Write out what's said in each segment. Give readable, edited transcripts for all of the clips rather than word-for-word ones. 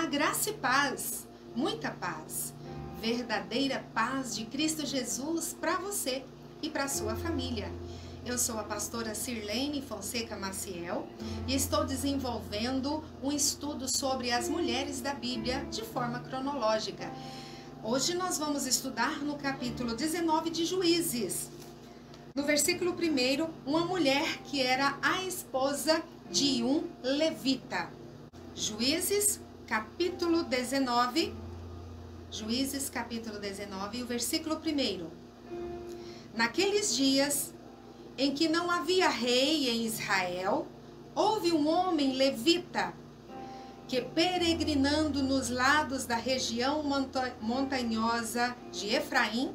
graça e paz, muita paz, verdadeira paz de Cristo Jesus para você e para sua família. Eu sou a pastora Sirlene Fonseca Maciel e estou desenvolvendo um estudo sobre as mulheres da Bíblia de forma cronológica. Hoje nós vamos estudar no capítulo 19 de Juízes. No versículo 1, uma mulher que era a esposa de um levita. Juízes, capítulo 19. Juízes, capítulo 19, o versículo 1. Naqueles dias em que não havia rei em Israel, houve um homem levita que, peregrinando nos lados da região montanhosa de Efraim,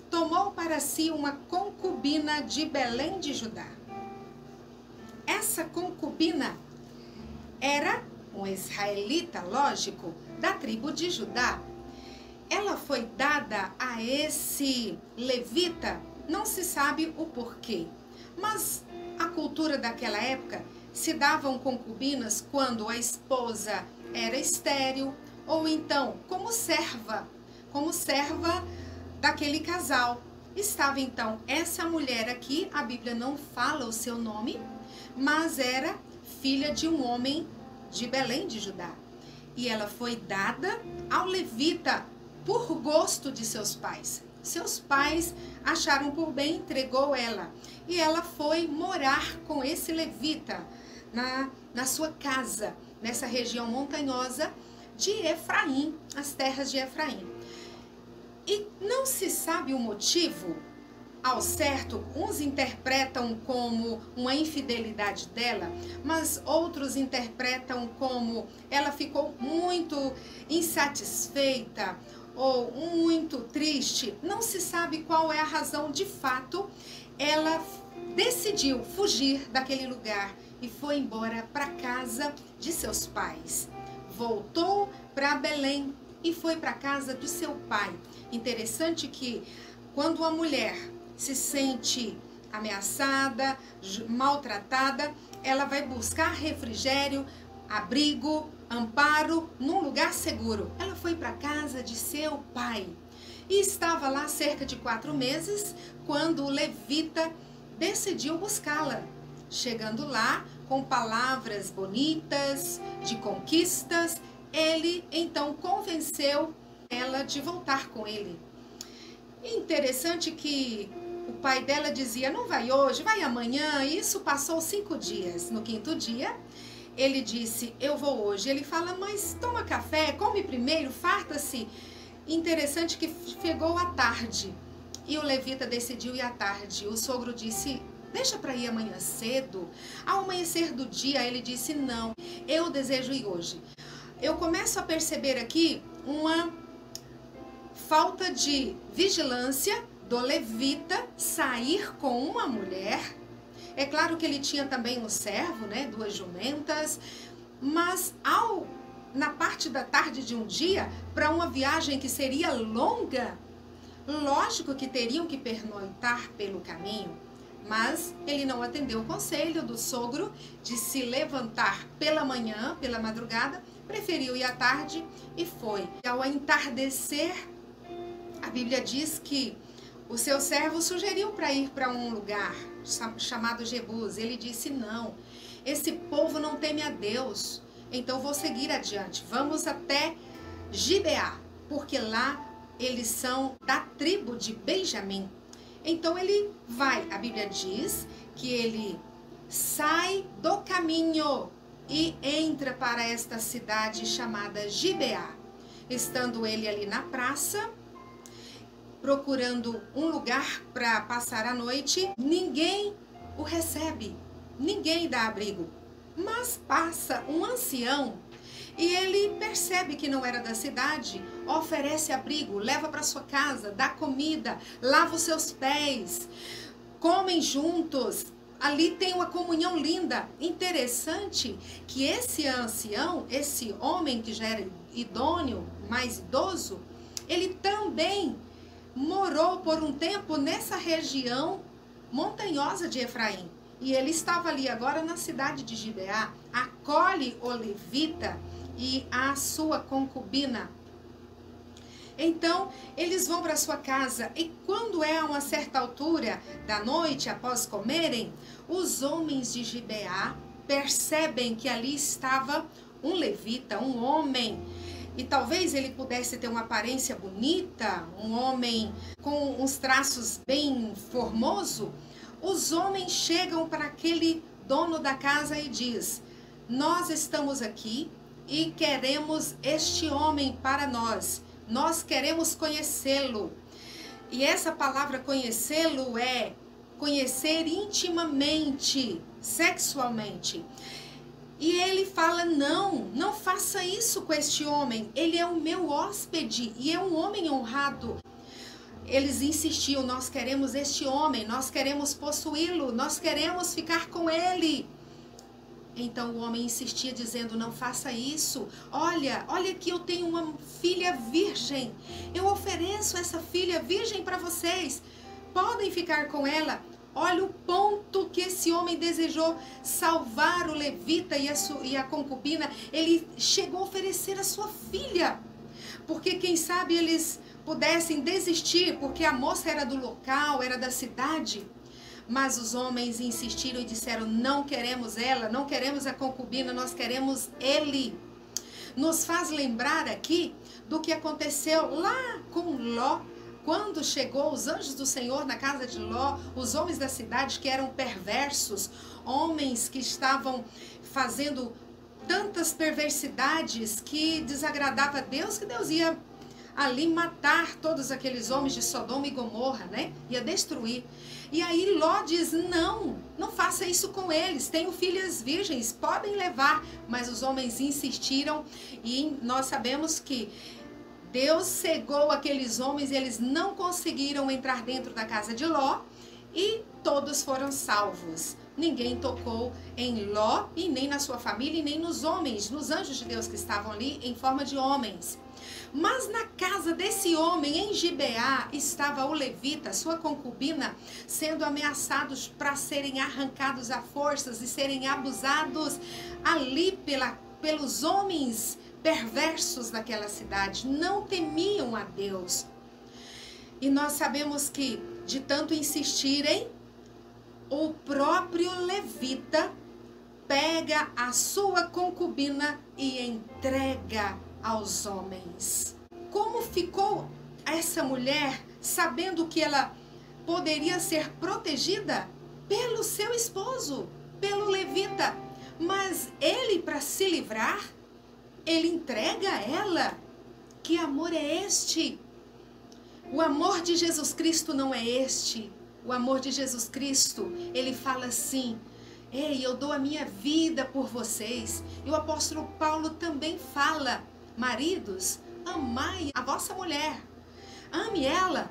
tomou para si uma concubina de Belém de Judá. Essa concubina era um israelita, lógico, da tribo de Judá. Ela foi dada a esse levita, não se sabe o porquê, mas a cultura daquela época se davam concubinas quando a esposa era estéril ou então como serva daquele casal. Estava então essa mulher aqui, a Bíblia não fala o seu nome, mas era filha de um homem de Belém de Judá. E ela foi dada ao levita por gosto de seus pais. Seus pais acharam por bem, entregou ela. E ela foi morar com esse levita na sua casa, nessa região montanhosa de Efraim, as terras de Efraim. E não se sabe o motivo ao certo, uns interpretam como uma infidelidade dela, mas outros interpretam como ela ficou muito insatisfeita ou muito triste. Não se sabe qual é a razão de fato. Ela decidiu fugir daquele lugar e foi embora para a casa de seus pais. Voltou para Belém e foi para a casa de seu pai. Interessante que quando uma mulher se sente ameaçada, maltratada, ela vai buscar refrigério, abrigo, amparo num lugar seguro. Ela foi para a casa de seu pai e estava lá cerca de 4 meses quando o levita decidiu buscá-la. Chegando lá com palavras bonitas, de conquistas, ele então convenceu ela de voltar com ele. Interessante que o pai dela dizia, não vai hoje, vai amanhã. Isso passou 5 dias. No 5º dia, ele disse, eu vou hoje. Ele fala, mas toma café, come primeiro, farta-se. Interessante que chegou à tarde e o levita decidiu ir à tarde. O sogro disse, deixa para ir amanhã cedo. Ao amanhecer do dia, ele disse, não, eu desejo ir hoje. Eu começo a perceber aqui uma falta de vigilância do levita sair com uma mulher. É claro que ele tinha também um servo, né, 2 jumentas, mas na parte da tarde de um dia, para uma viagem que seria longa, lógico que teriam que pernoitar pelo caminho, mas ele não atendeu o conselho do sogro de se levantar pela manhã, pela madrugada, preferiu ir à tarde e foi. Ao entardecer, a Bíblia diz que o seu servo sugeriu para ir para um lugar chamado Jebus. Ele disse, não, esse povo não teme a Deus, então vou seguir adiante. Vamos até Gibeá, porque lá eles são da tribo de Benjamim. Então ele vai, a Bíblia diz que ele sai do caminho e entra para esta cidade chamada Gibeá. Estando ele ali na praça, procurando um lugar para passar a noite, ninguém o recebe, ninguém dá abrigo. Mas passa um ancião e ele percebe que não era da cidade, oferece abrigo, leva para sua casa, dá comida, lava os seus pés, comem juntos. Ali tem uma comunhão linda. Interessante que esse ancião, esse homem que já era idôneo, mais idoso, ele também morou por um tempo nessa região montanhosa de Efraim. E ele estava ali agora na cidade de Gibeá, acolhe o levita e a sua concubina. Então, eles vão para sua casa e quando é a uma certa altura da noite, após comerem, os homens de Gibeá percebem que ali estava um levita, um homem, e talvez ele pudesse ter uma aparência bonita, um homem com uns traços bem formoso. Os homens chegam para aquele dono da casa e diz: nós estamos aqui e queremos este homem para nós. Nós queremos conhecê-lo. E essa palavra conhecê-lo é conhecer intimamente, sexualmente. E ele fala: não faça isso com este homem. Ele é o meu hóspede e é um homem honrado. Eles insistiam: nós queremos este homem, nós queremos possuí-lo, nós queremos ficar com ele. Então o homem insistia dizendo: não faça isso. Olha que eu tenho uma filha virgem. Eu ofereço essa filha virgem para vocês. Podem ficar com ela. Olha o ponto que esse homem desejou salvar o levita e a concubina. Ele chegou a oferecer a sua filha. Porque quem sabe eles pudessem desistir, porque a moça era do local, era da cidade. Mas os homens insistiram e disseram: não queremos ela, não queremos a concubina, nós queremos ele. Nos faz lembrar aqui do que aconteceu lá com Ló. Quando chegou os anjos do Senhor na casa de Ló, os homens da cidade que eram perversos, homens que estavam fazendo tantas perversidades que desagradava a Deus, que Deus ia ali matar todos aqueles homens de Sodoma e Gomorra, né? Ia destruir. E aí Ló diz: não faça isso com eles, tenho filhas virgens, podem levar. Mas os homens insistiram e nós sabemos que Deus cegou aqueles homens e eles não conseguiram entrar dentro da casa de Ló e todos foram salvos. Ninguém tocou em Ló e nem na sua família e nem nos homens, nos anjos de Deus que estavam ali em forma de homens. Mas na casa desse homem, em Gibeá, estava o levita, sua concubina, sendo ameaçados para serem arrancados a forças e serem abusados ali pelos homens perversos daquela cidade. Não temiam a Deus. E nós sabemos que, de tanto insistirem, o próprio levita pega a sua concubina e entrega aos homens. Como ficou essa mulher sabendo que ela poderia ser protegida pelo seu esposo, pelo levita, mas ele, para se livrar, ele entrega a ela? Que amor é este? O amor de Jesus Cristo não é este. O amor de Jesus Cristo, ele fala assim: ei, eu dou a minha vida por vocês. E o apóstolo Paulo também fala: maridos, amai a vossa mulher. Ame ela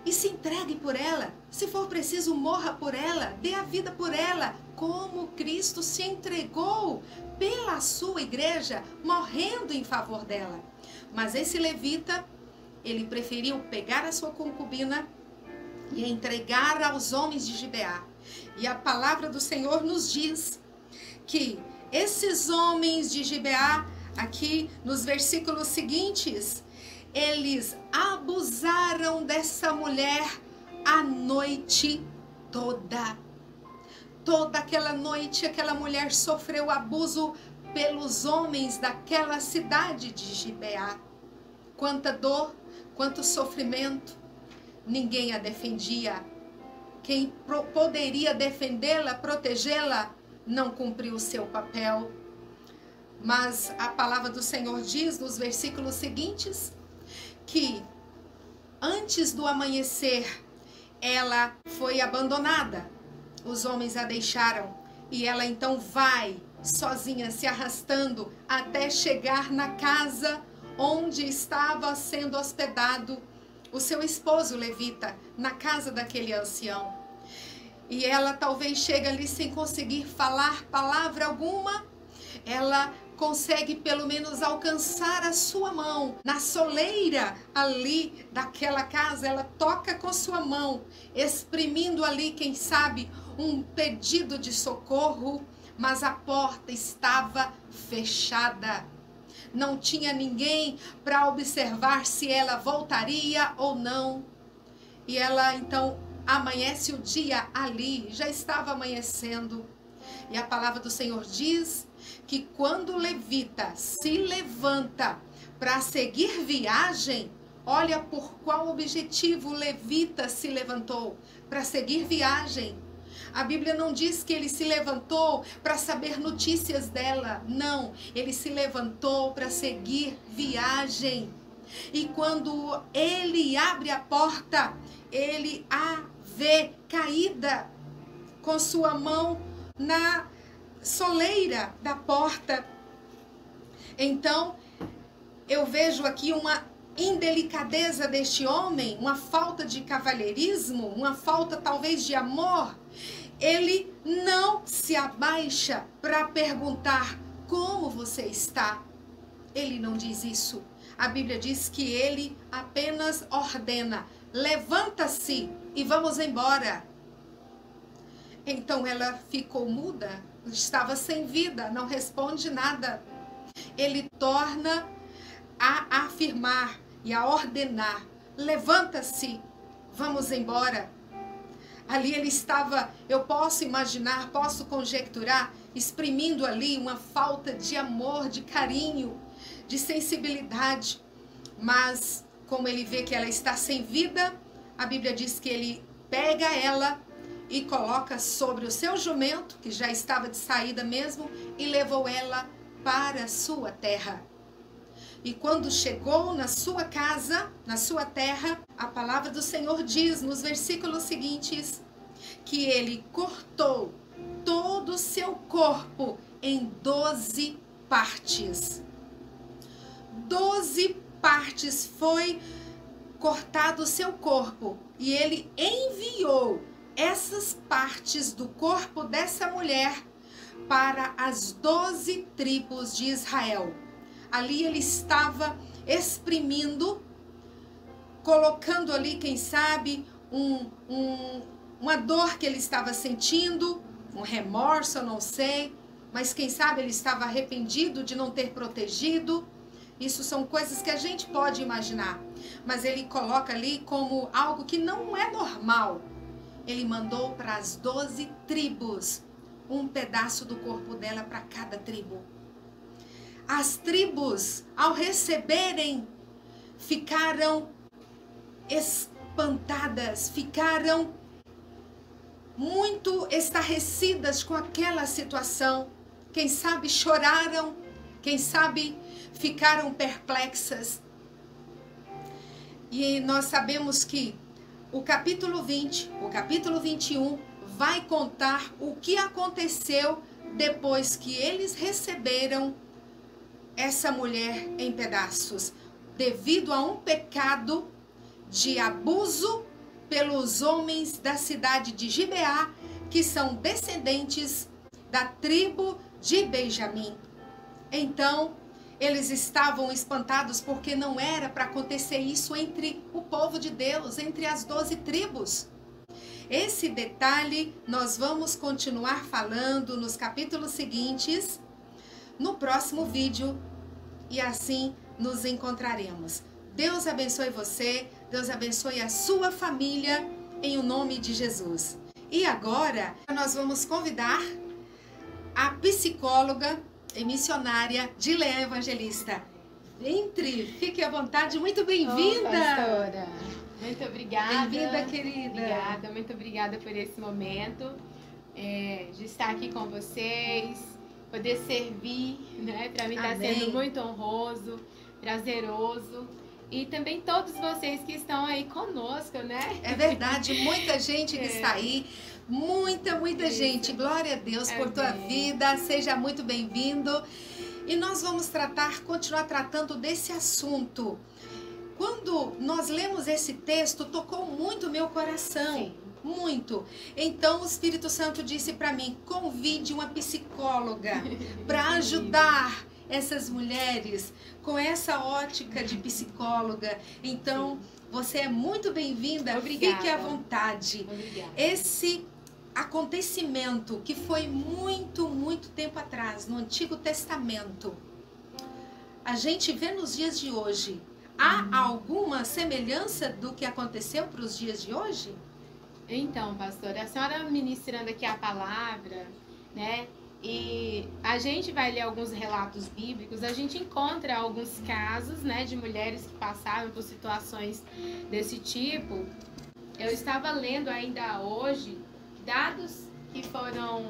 e se entregue por ela. Se for preciso, morra por ela, dê a vida por ela, como Cristo se entregou pela sua igreja, morrendo em favor dela. Mas esse levita, ele preferiu pegar a sua concubina e entregar aos homens de Gibeá. E a palavra do Senhor nos diz que esses homens de Gibeá, aqui nos versículos seguintes, eles abusaram dessa mulher a noite toda. Toda aquela noite, aquela mulher sofreu abuso pelos homens daquela cidade de Gibeá. Quanta dor, quanto sofrimento. Ninguém a defendia. Quem poderia defendê-la, protegê-la, não cumpriu o seu papel. Mas a palavra do Senhor diz nos versículos seguintes que antes do amanhecer ela foi abandonada. Os homens a deixaram e ela então vai sozinha, se arrastando até chegar na casa onde estava sendo hospedado o seu esposo levita, na casa daquele ancião. E ela talvez chega ali sem conseguir falar palavra alguma. Ela consegue pelo menos alcançar a sua mão na soleira ali daquela casa. Ela toca com sua mão, exprimindo ali, quem sabe, um pedido de socorro, mas a porta estava fechada. não tinha ninguém para observar se ela voltaria ou não. E ela então amanhece o dia ali, já estava amanhecendo. E a palavra do Senhor diz que quando o levita se levanta para seguir viagem, olha por qual objetivo o levita se levantou, para seguir viagem. A Bíblia não diz que ele se levantou para saber notícias dela, não, ele se levantou para seguir viagem. E quando ele abre a porta, ele a vê caída com sua mão na soleira da porta. Então, eu vejo aqui uma indelicadeza deste homem, uma falta de cavalheirismo, uma falta talvez de amor. Ele não se abaixa para perguntar como você está. Ele não diz isso. A Bíblia diz que ele apenas ordena: levanta-se e vamos embora. Então ela ficou muda, estava sem vida, não responde nada. Ele torna a afirmar e a ordenar: levanta-se, vamos embora. Ali ele estava, eu posso imaginar, posso conjecturar, exprimindo ali uma falta de amor, de carinho, de sensibilidade. Mas como ele vê que ela está sem vida, a Bíblia diz que ele pega ela e coloca sobre o seu jumento, que já estava de saída mesmo, e levou ela para a sua terra. E quando chegou na sua casa, na sua terra, a palavra do Senhor diz nos versículos seguintes que ele cortou todo o seu corpo em 12 partes. 12 partes foi cortado o seu corpo e ele enviou essas partes do corpo dessa mulher para as 12 tribos de Israel. Ali ele estava exprimindo, colocando ali, quem sabe, uma dor que ele estava sentindo, um remorso, eu não sei, mas quem sabe ele estava arrependido de não ter protegido. Isso são coisas que a gente pode imaginar, mas ele coloca ali como algo que não é normal. Ele mandou para as 12 tribos um pedaço do corpo dela para cada tribo. As tribos, ao receberem, ficaram espantadas, ficaram muito estarrecidas com aquela situação. Quem sabe choraram, quem sabe ficaram perplexas. E nós sabemos que o capítulo 20, o capítulo 21 vai contar o que aconteceu depois que eles receberam essa mulher em pedaços, devido a um pecado de abuso pelos homens da cidade de Gibeá, que são descendentes da tribo de Benjamim. Então, eles estavam espantados porque não era para acontecer isso entre o povo de Deus, entre as 12 tribos. Esse detalhe nós vamos continuar falando nos capítulos seguintes, no próximo vídeo, e assim nos encontraremos. Deus abençoe você, Deus abençoe a sua família, em o nome de Jesus. E agora nós vamos convidar a psicóloga e missionária Dileã Evangelista. Entre, fique à vontade, muito bem-vinda. Pastora, muito obrigada. Bem-vinda, querida. Obrigada, muito obrigada por esse momento de estar aqui com vocês, poder servir, né? Para mim está sendo muito honroso, prazeroso. E também todos vocês que estão aí conosco, né? É verdade, muita gente que está aí, muita gente. Glória a Deus por tua vida, seja muito bem-vindo. E nós vamos continuar tratando desse assunto. Quando nós lemos esse texto, tocou muito o meu coração. Sim. Muito. Então o Espírito Santo disse para mim: convide uma psicóloga para ajudar essas mulheres com essa ótica de psicóloga. Então, você é muito bem-vinda. Fique à vontade. Obrigada. Esse acontecimento que foi muito tempo atrás, no Antigo Testamento, a gente vê nos dias de hoje, há alguma semelhança do que aconteceu para os dias de hoje? Então, pastora, a senhora ministrando aqui a palavra, né? E a gente vai ler alguns relatos bíblicos, a gente encontra alguns casos, né, de mulheres que passaram por situações desse tipo. Eu estava lendo ainda hoje dados que foram,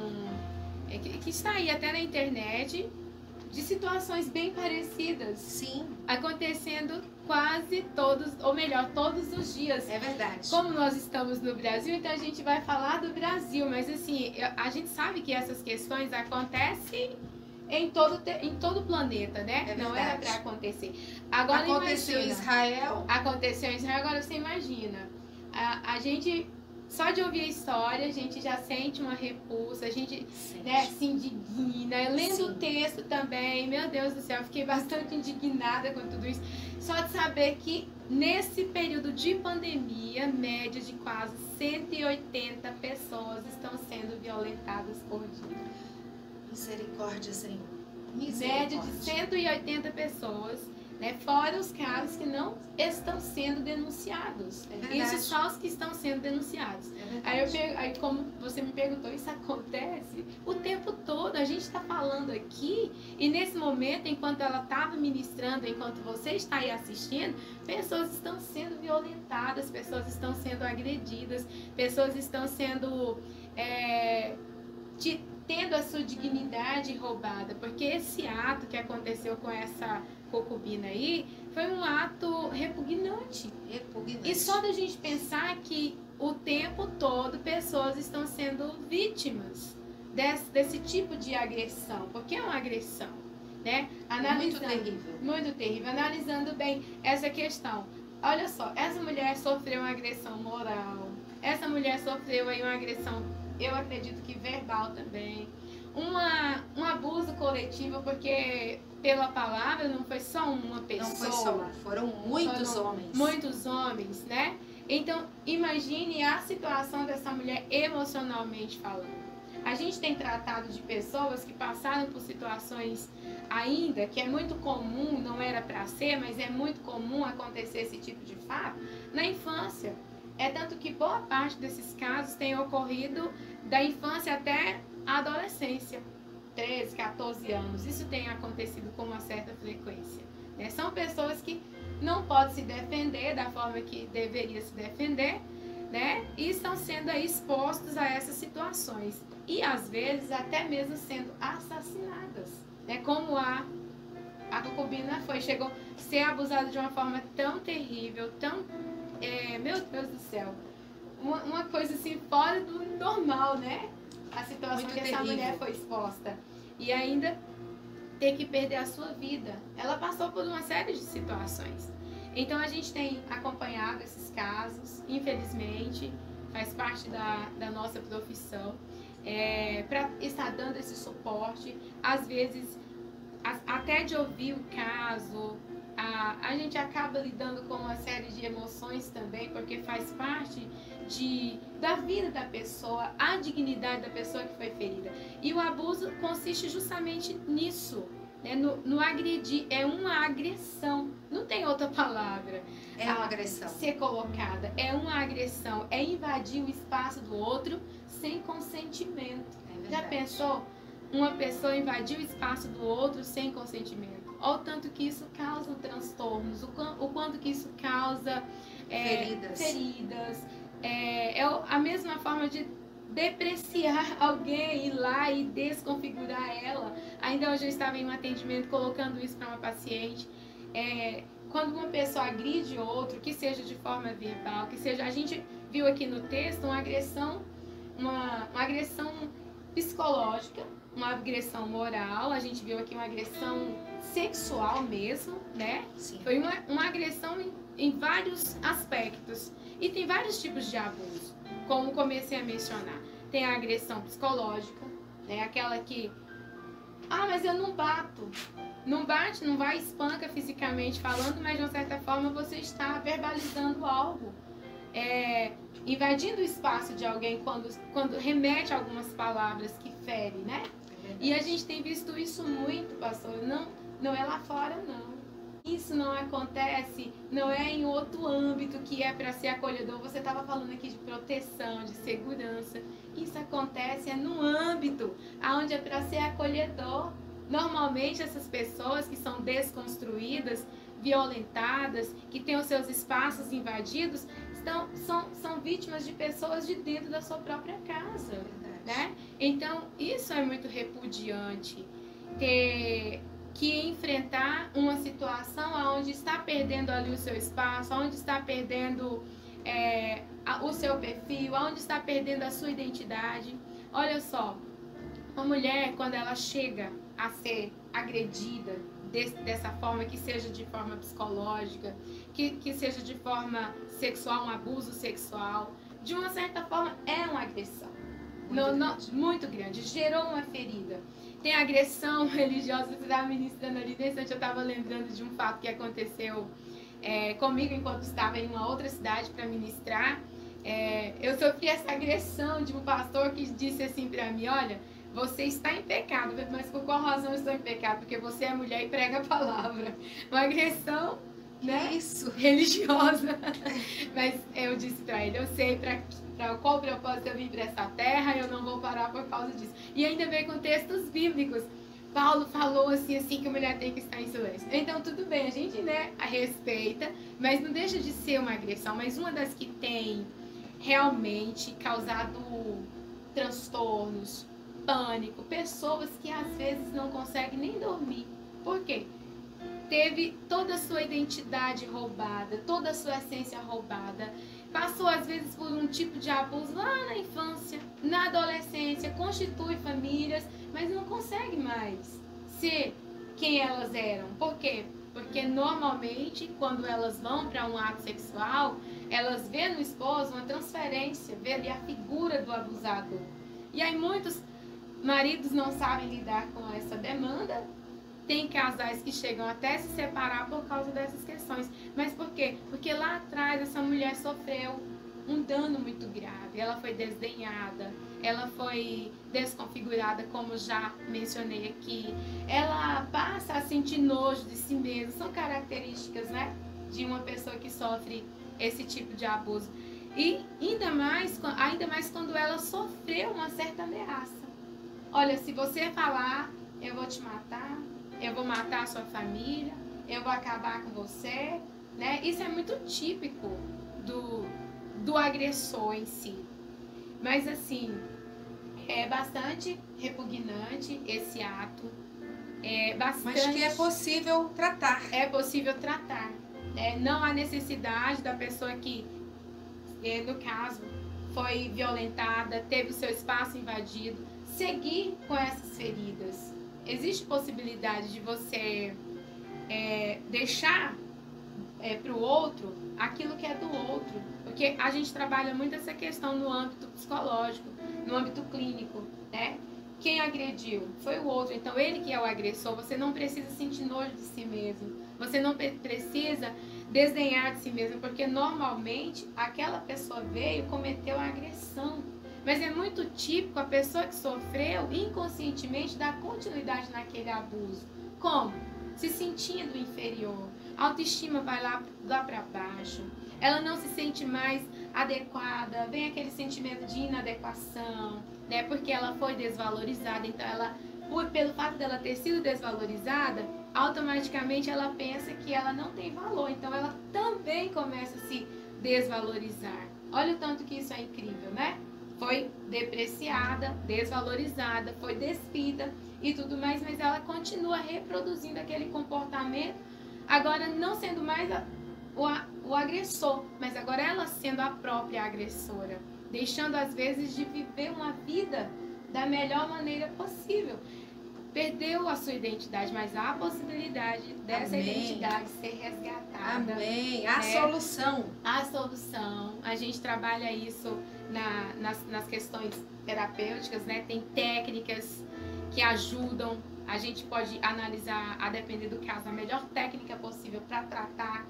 que está aí até na internet, de situações bem parecidas. Sim. Acontecendo quase todos, ou melhor, todos os dias. É verdade. Como nós estamos no Brasil, então a gente vai falar do Brasil, mas assim, a gente sabe que essas questões acontecem em todo o planeta, né? É não era para acontecer. Agora aconteceu em Israel. Aconteceu em Israel, agora você imagina. A gente, só de ouvir a história, a gente já sente uma repulsa, a gente, né, se indigna. Lendo o texto também, meu Deus do céu, eu fiquei bastante indignada com tudo isso. Só de saber que nesse período de pandemia, média de quase 180 pessoas estão sendo violentadas por dia. Misericórdia, Senhor. Média de 180 pessoas, né? Fora os casos que não estão sendo denunciados. Isso só os que estão sendo denunciados. Aí, como você me perguntou, isso acontece o tempo todo. A gente está falando aqui e nesse momento, enquanto ela estava ministrando, enquanto você está aí assistindo, pessoas estão sendo violentadas, pessoas estão sendo agredidas, pessoas estão sendo tendo a sua dignidade roubada, porque esse ato que aconteceu com essa concubina aí foi um ato repugnante. E só da gente pensar que o tempo todo pessoas estão sendo vítimas desse tipo de agressão, porque é uma agressão, né? Muito terrível. Muito terrível. Analisando bem essa questão. Olha só, essa mulher sofreu uma agressão moral, essa mulher sofreu aí uma agressão, eu acredito que verbal também, um abuso coletivo, porque pela palavra não foi só uma pessoa. Não foi só, foram muitos homens. Muitos homens, né? Então, imagine a situação dessa mulher emocionalmente falando. A gente tem tratado de pessoas que passaram por situações ainda, que é muito comum, não era para ser, mas é muito comum acontecer esse tipo de fato, na infância. É tanto que boa parte desses casos tem ocorrido da infância até a adolescência, 13, 14 anos. Isso tem acontecido com uma certa frequência, né? São pessoas que não podem se defender da forma que deveria se defender, né? E estão sendo aí expostos a essas situações. E às vezes até mesmo sendo assassinadas, né? Como a concubina chegou a ser abusada de uma forma tão terrível, tão... meu Deus do céu, uma coisa assim fora do normal, né? A situação muito que terrível. Essa mulher foi exposta. E ainda ter que perder a sua vida. Ela passou por uma série de situações. Então a gente tem acompanhado esses casos, infelizmente, faz parte da nossa profissão, para estar dando esse suporte. Às vezes, até de ouvir o caso, a gente acaba lidando com uma série de emoções também, porque faz parte da vida da pessoa, a dignidade da pessoa que foi ferida. E o abuso consiste justamente nisso, né? No agredir, é uma agressão, não tem outra palavra. É uma agressão. Ser colocada, é uma agressão, é invadir o espaço do outro sem consentimento. Já pensou? Uma pessoa invadir o espaço do outro sem consentimento. Olha o tanto que isso causa transtornos, o quanto que isso causa feridas. É a mesma forma de depreciar alguém, ir lá e desconfigurar ela. Ainda hoje eu estava em um atendimento colocando isso para uma paciente. Quando uma pessoa agride outro, que seja de forma verbal, que seja... A gente viu aqui no texto uma agressão psicológica, uma agressão moral, a gente viu aqui uma agressão sexual mesmo, né? Sim. Foi uma agressão em vários aspectos. E tem vários tipos de abuso, como comecei a mencionar. Tem a agressão psicológica, né? Aquela que... mas eu não bato. Não bate, não vai, espanca fisicamente falando, mas de uma certa forma você está verbalizando algo. Invadindo o espaço de alguém quando remete algumas palavras que ferem, né? E a gente tem visto isso muito, pastor. não é lá fora, não. Isso não acontece, não é em outro âmbito que é para ser acolhedor. Você estava falando aqui de proteção, de segurança. Isso acontece no âmbito onde é para ser acolhedor. Normalmente essas pessoas que são desconstruídas, violentadas, que têm os seus espaços invadidos, são vítimas de pessoas de dentro da sua própria casa. Né? Então, isso é muito repudiante. Ter que enfrentar uma situação onde está perdendo ali o seu espaço, onde está perdendo o seu perfil, onde está perdendo a sua identidade. Olha só, uma mulher, quando ela chega a ser agredida dessa forma, que seja de forma psicológica, que seja de forma sexual, um abuso sexual, de uma certa forma é uma agressão. Muito grande, gerou uma ferida. Tem agressão religiosa, você estava ministrando ali, nesse instante eu estava lembrando de um fato que aconteceu comigo enquanto estava em uma outra cidade para ministrar. Eu sofri essa agressão de um pastor que disse assim para mim: olha, você está em pecado, mas por qual razão eu estou em pecado? Porque você é mulher e prega a palavra. Uma agressão, né? Isso. Religiosa. Mas eu disse para ele: eu sei para qual propósito eu vim para essa terra, eu não vou parar por causa disso. E ainda veio com textos bíblicos. Paulo falou assim que a mulher tem que estar em silêncio. Então tudo bem, a gente, né, a respeita, mas não deixa de ser uma agressão. Mas uma das que tem realmente causado transtornos, pânico, pessoas que às vezes não conseguem nem dormir. Por quê? Teve toda a sua identidade roubada, toda a sua essência roubada, passou às vezes por um tipo de abuso lá na infância, na adolescência, constitui famílias, mas não consegue mais ser quem elas eram. Por quê? Porque normalmente quando elas vão para um ato sexual, elas vê no esposo uma transferência, vê ali a figura do abusador. E aí muitos maridos não sabem lidar com essa demanda. Tem casais que chegam até se separar por causa dessas questões. Mas por quê? Porque lá atrás essa mulher sofreu um dano muito grave. Ela foi desdenhada, ela foi desconfigurada, como já mencionei aqui. Ela passa a sentir nojo de si mesma. São características, né, de uma pessoa que sofre esse tipo de abuso. E ainda mais quando ela sofreu uma certa ameaça. Olha, se você falar, eu vou te matar, eu vou matar a sua família, eu vou acabar com você, né? Isso é muito típico do agressor em si. Mas assim, é bastante repugnante esse ato. Mas que é possível tratar. É possível tratar. Não há necessidade da pessoa que, no caso, foi violentada, teve o seu espaço invadido, seguir com essas feridas. Existe possibilidade de você deixar para o outro aquilo que é do outro. Porque a gente trabalha muito essa questão no âmbito psicológico, no âmbito clínico, né? Quem agrediu foi o outro, então ele que é o agressor. Você não precisa sentir nojo de si mesmo, você não precisa desdenhar de si mesmo, porque normalmente aquela pessoa veio e cometeu a agressão. Mas é muito típico a pessoa que sofreu inconscientemente dar continuidade naquele abuso. Como? Se sentindo inferior. A autoestima vai lá para baixo. Ela não se sente mais adequada. Vem aquele sentimento de inadequação, né? Porque ela foi desvalorizada. Então, pelo fato dela ter sido desvalorizada, automaticamente ela pensa que ela não tem valor. Então, ela também começa a se desvalorizar. Olha o tanto que isso é incrível, né? Foi depreciada, desvalorizada, foi despida e tudo mais, mas ela continua reproduzindo aquele comportamento, agora não sendo mais o agressor, mas agora ela sendo a própria agressora, deixando às vezes de viver uma vida da melhor maneira possível. Perdeu a sua identidade, mas há a possibilidade dessa identidade ser resgatada. Amém. A solução. A solução. A gente trabalha isso nas questões terapêuticas, né? Tem técnicas que ajudam. A gente pode analisar, a depender do caso, a melhor técnica possível para tratar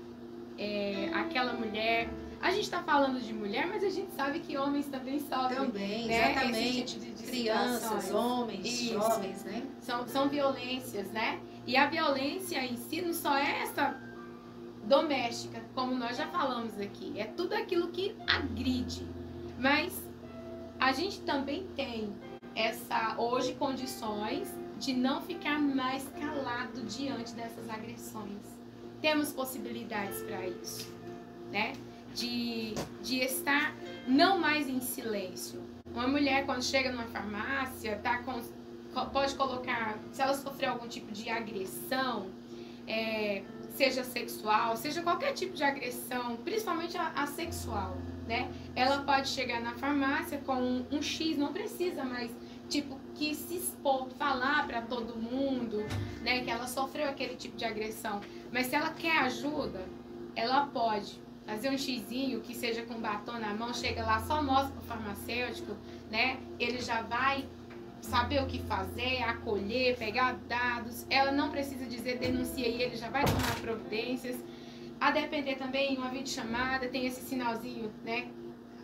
aquela mulher. A gente está falando de mulher, mas a gente sabe que homens também sofrem. Também, né? exatamente. Esse tipo de crianças, homens, jovens, né? São violências, né? E a violência em si não só é essa doméstica, como nós já falamos aqui, é tudo aquilo que agride. Mas a gente também tem hoje condições de não ficar mais calado diante dessas agressões. Temos possibilidades para isso, né? De estar não mais em silêncio. Uma mulher, quando chega numa farmácia, pode colocar, se ela sofreu algum tipo de agressão, seja sexual, seja qualquer tipo de agressão, principalmente a sexual, né? Ela pode chegar na farmácia com um X, não precisa mais, tipo, que se expor, falar para todo mundo, né, que ela sofreu aquele tipo de agressão. Mas se ela quer ajuda, ela pode fazer um xizinho, que seja com batom na mão, chega lá, só mostra pro farmacêutico, né? Ele já vai saber o que fazer, acolher, pegar dados. Ela não precisa dizer denuncia e ele já vai tomar providências. A depender também, uma videochamada, tem esse sinalzinho, né?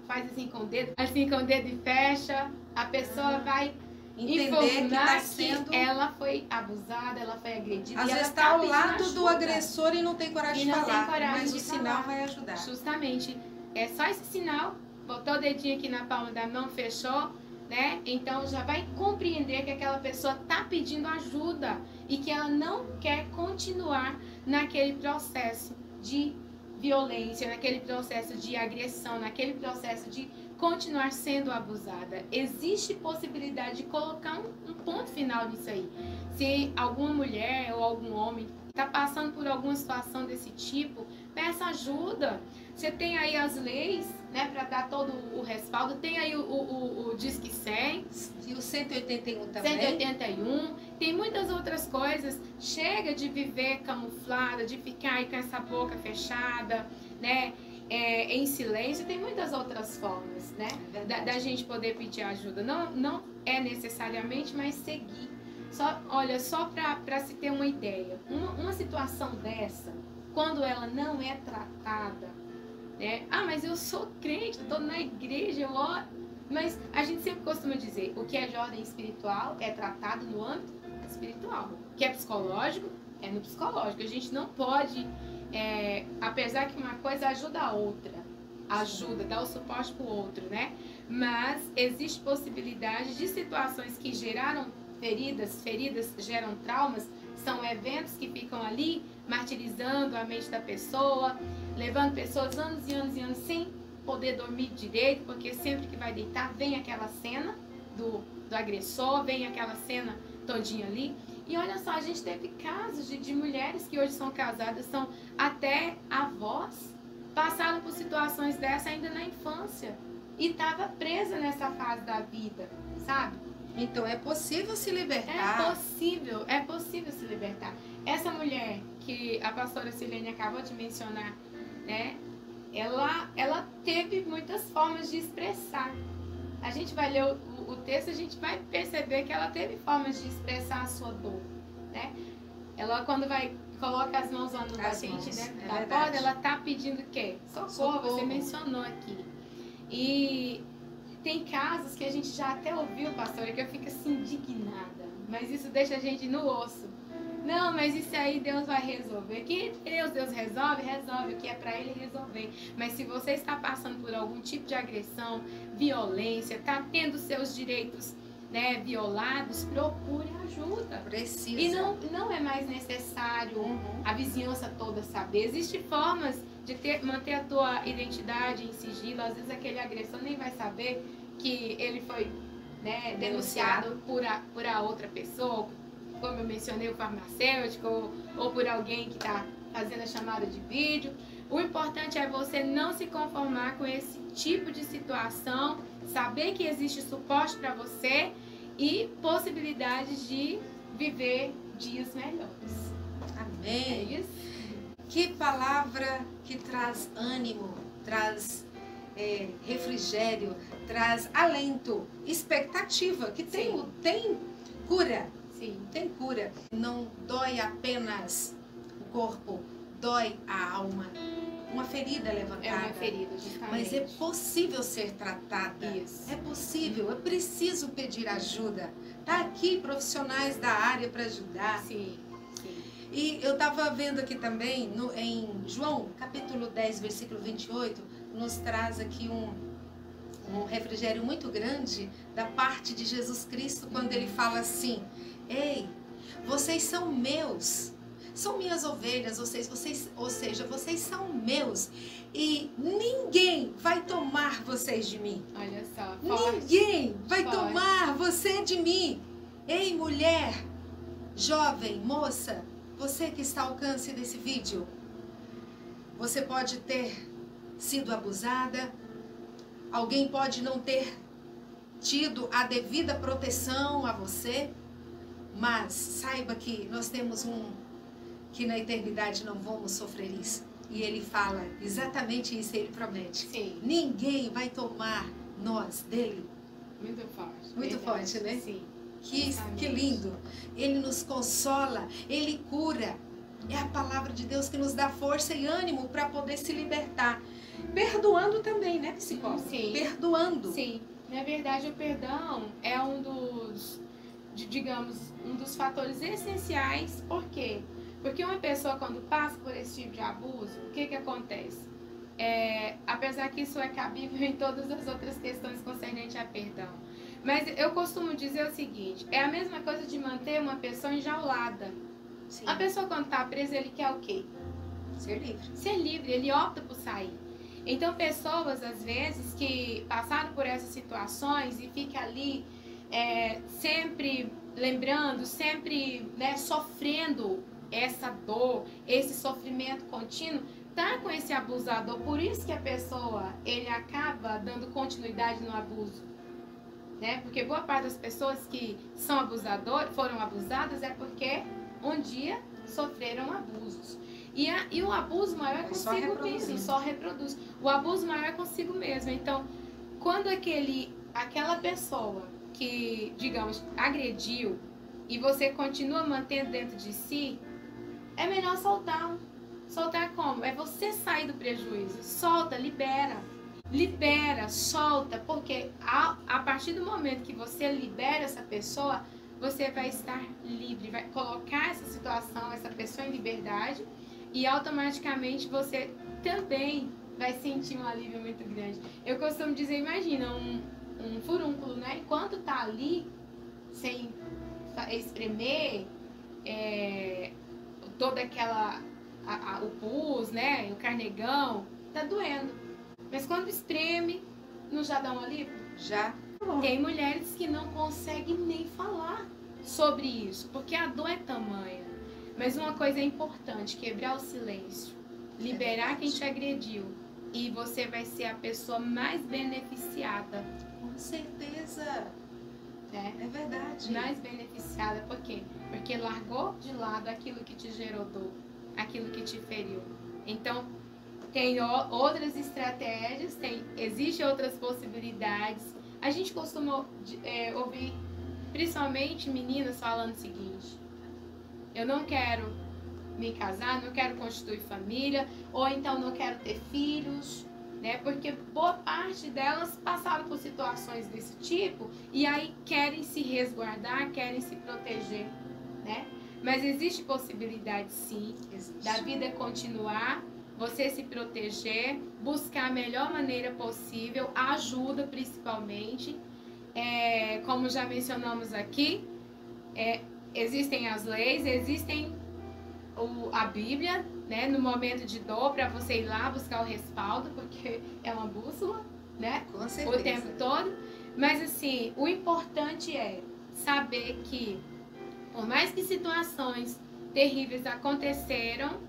Faz assim com o dedo e fecha. A pessoa vai informar que ela foi abusada, ela foi agredida. Às vezes está ao lado do agressor e não tem coragem de falar, mas o sinal vai ajudar. Justamente. É só esse sinal, botou o dedinho aqui na palma da mão, fechou, né? Então já vai compreender que aquela pessoa está pedindo ajuda e que ela não quer continuar naquele processo de violência, naquele processo de agressão, naquele processo de continuar sendo abusada. Existe possibilidade de colocar um ponto final nisso aí. Se alguma mulher ou algum homem está passando por alguma situação desse tipo, peça ajuda. Você tem aí as leis, né, para dar todo o respaldo. Tem aí o Disque 100. E o 181 também. 181. Tem muitas outras coisas. Chega de viver camuflada, de ficar aí com essa boca fechada, né? Em silêncio. Tem muitas outras formas, né? Da gente poder pedir ajuda. Não é necessariamente, mas seguir. Só para se ter uma ideia. Uma situação dessa, quando ela não é tratada, né? Ah, mas eu sou crente, estou na igreja, eu oro. Mas a gente sempre costuma dizer, o que é de ordem espiritual é tratado no âmbito espiritual. O que é psicológico é no psicológico. A gente não pode, apesar que uma coisa ajuda a outra, dá o suporte para o outro, né? Mas existe possibilidade de situações que geraram feridas geram traumas, são eventos que ficam ali martirizando a mente da pessoa, levando pessoas anos e anos e anos sem poder dormir direito, porque sempre que vai deitar vem aquela cena do agressor, vem aquela cena todinha ali. E olha só, a gente teve casos de mulheres que hoje são casadas, são até avós, passaram por situações dessa ainda na infância e estava presa nessa fase da vida, sabe? Então é possível se libertar. É possível se libertar. Essa mulher que a pastora Silene acabou de mencionar, né? Ela teve muitas formas de expressar. A gente vai ler o texto, a gente vai perceber que ela teve formas de expressar a sua dor, né? Ela, quando coloca as mãos lá no batente, né, da porta, ela tá pedindo o quê? Socorro, você mencionou aqui. E tem casos que a gente já até ouviu, pastora, que eu fico assim indignada, mas isso deixa a gente no osso. Não, mas isso aí Deus vai resolver. Que Deus resolve o que é para Ele resolver. Mas se você está passando por algum tipo de agressão, violência, está tendo seus direitos, né, violados, procure ajuda. Precisa. E não é mais necessário a vizinhança toda saber. Existem formas de manter a tua identidade em sigilo. Às vezes aquele agressor nem vai saber que ele foi, né, denunciado por a outra pessoa, como eu mencionei, o farmacêutico, ou por alguém que está fazendo a chamada de vídeo. O importante é você não se conformar com esse tipo de situação, saber que existe suporte para você e possibilidades de viver dias melhores. Amém. É isso? Que palavra que traz ânimo, traz refrigério, traz alento, expectativa, que tem cura. Sim. Tem cura. Não dói apenas o corpo, dói a alma. Uma ferida levantada. É uma ferida, justamente. Mas é possível ser tratada. Isso. É possível. É preciso pedir ajuda. Tá aqui profissionais da área para ajudar. Sim, sim. E eu estava vendo aqui também, em João, capítulo 10, versículo 28, nos traz aqui um refrigério muito grande da parte de Jesus Cristo, quando ele fala assim: ei, vocês são meus, são minhas ovelhas, ou seja, vocês são meus, e ninguém vai tomar vocês de mim. Olha só, ninguém vai tomar você de mim. Ei, mulher, jovem, moça, você que está ao alcance desse vídeo, você pode ter sido abusada, alguém pode não ter tido a devida proteção a você, mas saiba que nós temos que na eternidade não vamos sofrer isso. E ele fala exatamente isso, ele promete. Sim. Ninguém vai tomar nós dele. Muito forte. Muito verdade. forte, né? Sim. Que lindo. Ele nos consola, ele cura. É a palavra de Deus que nos dá força e ânimo para poder se libertar. Perdoando também, né, psicóloga? Sim. Perdoando. Sim. Na verdade, o perdão é um dos fatores essenciais. Por quê? Porque uma pessoa, quando passa por esse tipo de abuso, o que acontece? Apesar que isso é cabível em todas as outras questões concernentes a perdão. Mas eu costumo dizer o seguinte: é a mesma coisa de manter uma pessoa enjaulada. Sim. A pessoa, quando está presa, ele quer o quê? Ser livre. Ser livre, ele opta por sair. Então, pessoas, às vezes, que passaram por essas situações e ficam ali sempre lembrando, sempre, né, sofrendo essa dor, esse sofrimento contínuo, tá com esse abusador. Por isso que a pessoa, ele acaba dando continuidade no abuso, né? Porque boa parte das pessoas que são abusadores, foram abusadas, é porque um dia sofreram abusos. E o abuso maior é consigo mesmo, só reproduz. O abuso maior é consigo mesmo. Então, quando aquela pessoa que, digamos, agrediu e você continua mantendo dentro de si, é melhor soltar. Soltar como? É você sair do prejuízo. Solta, libera. Libera, solta, porque a partir do momento que você libera essa pessoa, você vai estar livre, vai colocar essa situação, essa pessoa em liberdade, e automaticamente você também vai sentir um alívio muito grande. Eu costumo dizer, imagina um furúnculo, né? Enquanto tá ali, sem espremer toda aquela, o pus, né? O carnegão, tá doendo. Mas quando espreme, não já dá um alívio? Já. Tem mulheres que não conseguem nem falar sobre isso, porque a dor é tamanha. Mas uma coisa é importante, quebrar o silêncio, liberar quem te agrediu, e você vai ser a pessoa mais beneficiada. Com certeza. É verdade. Mais beneficiada, por quê? Porque largou de lado aquilo que te gerou dor, aquilo que te feriu. Então, tem outras estratégias, existem outras possibilidades. A gente costuma ouvir, principalmente meninas, falando o seguinte: eu não quero me casar, não quero constituir família, ou então não quero ter filhos, né? Porque boa parte delas passaram por situações desse tipo e aí querem se resguardar, querem se proteger, né? Mas existe possibilidade, sim, da vida continuar, você se proteger, buscar a melhor maneira possível, ajuda principalmente. Como já mencionamos aqui, existem as leis, existem a Bíblia, né, no momento de dor, para você ir lá buscar o respaldo, porque é uma bússola, né? Com certeza. O tempo todo. Mas assim, o importante é saber que, por mais que situações terríveis aconteceram,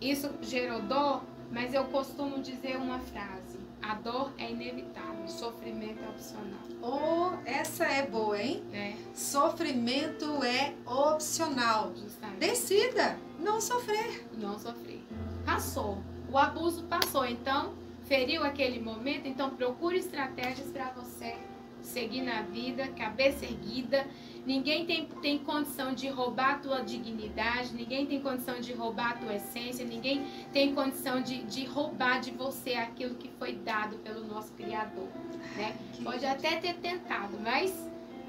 isso gerou dor, mas eu costumo dizer uma frase: a dor é inevitável, o sofrimento é opcional. Oh, essa é boa, hein? Sofrimento é opcional. Justamente. Decida não sofrer. Não sofrer. Passou. O abuso passou. Então, feriu aquele momento. Então, procure estratégias para você seguir na vida, cabeça erguida. Ninguém tem condição de roubar a tua dignidade. Ninguém tem condição de roubar a tua essência. Ninguém tem condição de roubar de você aquilo que foi dado pelo nosso Criador, né? Pode até ter tentado, mas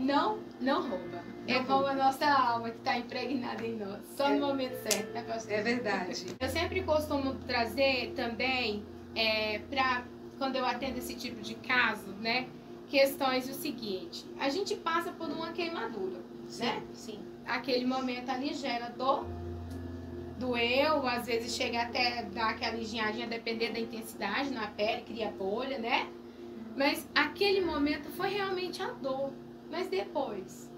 não rouba. Rouba a nossa alma que está impregnada em nós. Só no momento certo, né, pastor? É verdade. Eu sempre costumo trazer também, para quando eu atendo esse tipo de caso, né? Questões do seguinte: a gente passa por uma queimadura, Sim, né? sim. Aquele momento ali gera dor, doeu, às vezes chega até dar aquela engenhadinha, depender da intensidade na pele, cria bolha, né? Mas aquele momento foi realmente a dor. Mas depois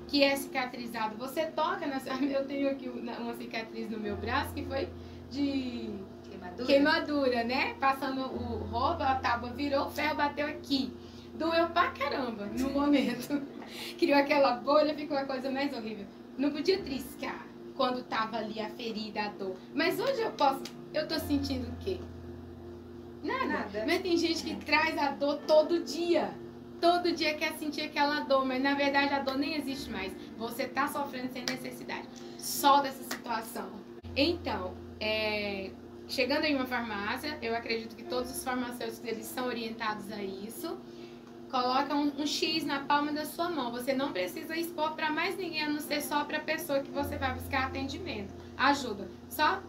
que é cicatrizado, você toca na... Eu tenho aqui uma cicatriz no meu braço que foi de queimadura, né? Passando o roubo, a tábua virou, o ferro bateu aqui. Doeu pra caramba no momento. Criou aquela bolha, ficou uma coisa mais horrível. Não podia triscar quando tava ali a ferida, a dor. Mas hoje eu tô sentindo o quê? Nada. Mas tem gente que traz a dor todo dia. Todo dia quer sentir aquela dor, mas na verdade a dor nem existe mais. Você tá sofrendo sem necessidade. Só dessa situação. Então, chegando em uma farmácia, eu acredito que todos os farmacêuticos eles são orientados a isso. Coloca um X na palma da sua mão. Você não precisa expor para mais ninguém, a não ser só para a pessoa que você vai buscar atendimento. Ajuda. Só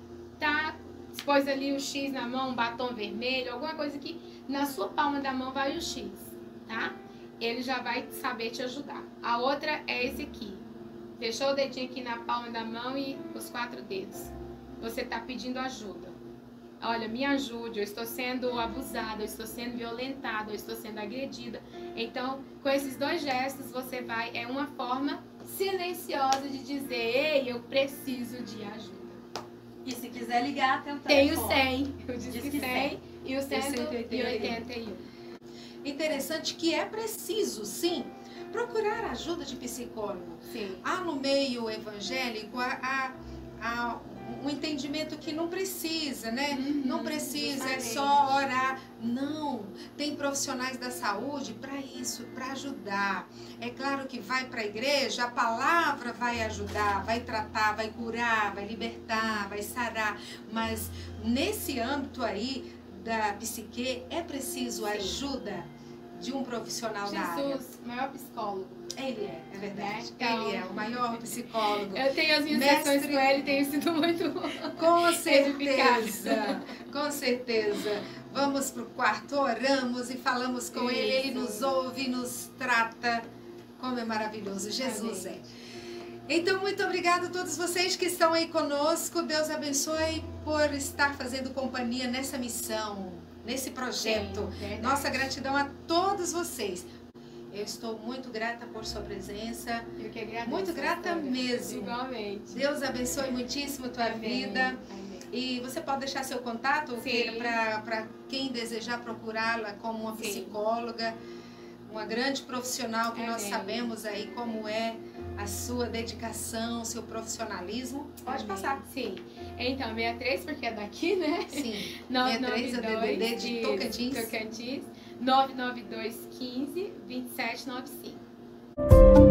expôs ali o X na mão, um batom vermelho, alguma coisa que na sua palma da mão vai o X, tá? Ele já vai saber te ajudar. A outra é esse aqui. Deixou o dedinho aqui na palma da mão e os 4 dedos. Você tá pedindo ajuda. Olha, me ajude, eu estou sendo abusada, eu estou sendo violentada, eu estou sendo agredida. Então, com esses 2 gestos, você vai... É uma forma silenciosa de dizer: ei, eu preciso de ajuda. E se quiser ligar, tem um telefone. Tem o 100, o Disque 100 e o 181. Interessante que é preciso, sim, procurar ajuda de psicólogo. Sim. Há no meio evangélico um entendimento que não precisa, né? Não precisa, é só orar. Não, tem profissionais da saúde para isso, para ajudar. É claro que vai para a igreja, a palavra vai ajudar, vai tratar, vai curar, vai libertar, vai sarar. Mas nesse âmbito aí da psique, é preciso ajuda de um profissional da área. Jesus, maior psicólogo. Ele é verdade. Então, ele é o maior psicólogo. Eu tenho as minhas sessões com ele e tenho sido muito Com certeza, com certeza. Vamos para o quarto, oramos e falamos com ele. Ele nos ouve, nos trata. Como é maravilhoso. Jesus é. Então, muito obrigada a todos vocês que estão aí conosco. Deus abençoe por estar fazendo companhia nessa missão, nesse projeto. Sim, nossa gratidão a todos vocês. Eu estou muito grata por sua presença. Eu que agradeço. Muito grata mesmo. Igualmente. Deus abençoe muitíssimo a tua vida. Amém. E você pode deixar seu contato para quem desejar procurá-la como uma psicóloga, uma grande profissional que nós sabemos aí como é a sua dedicação, seu profissionalismo. Pode passar. Sim. Então, 63, porque é daqui, né? Sim. 992 63 é DDD de Tocantins. 992 15 2795.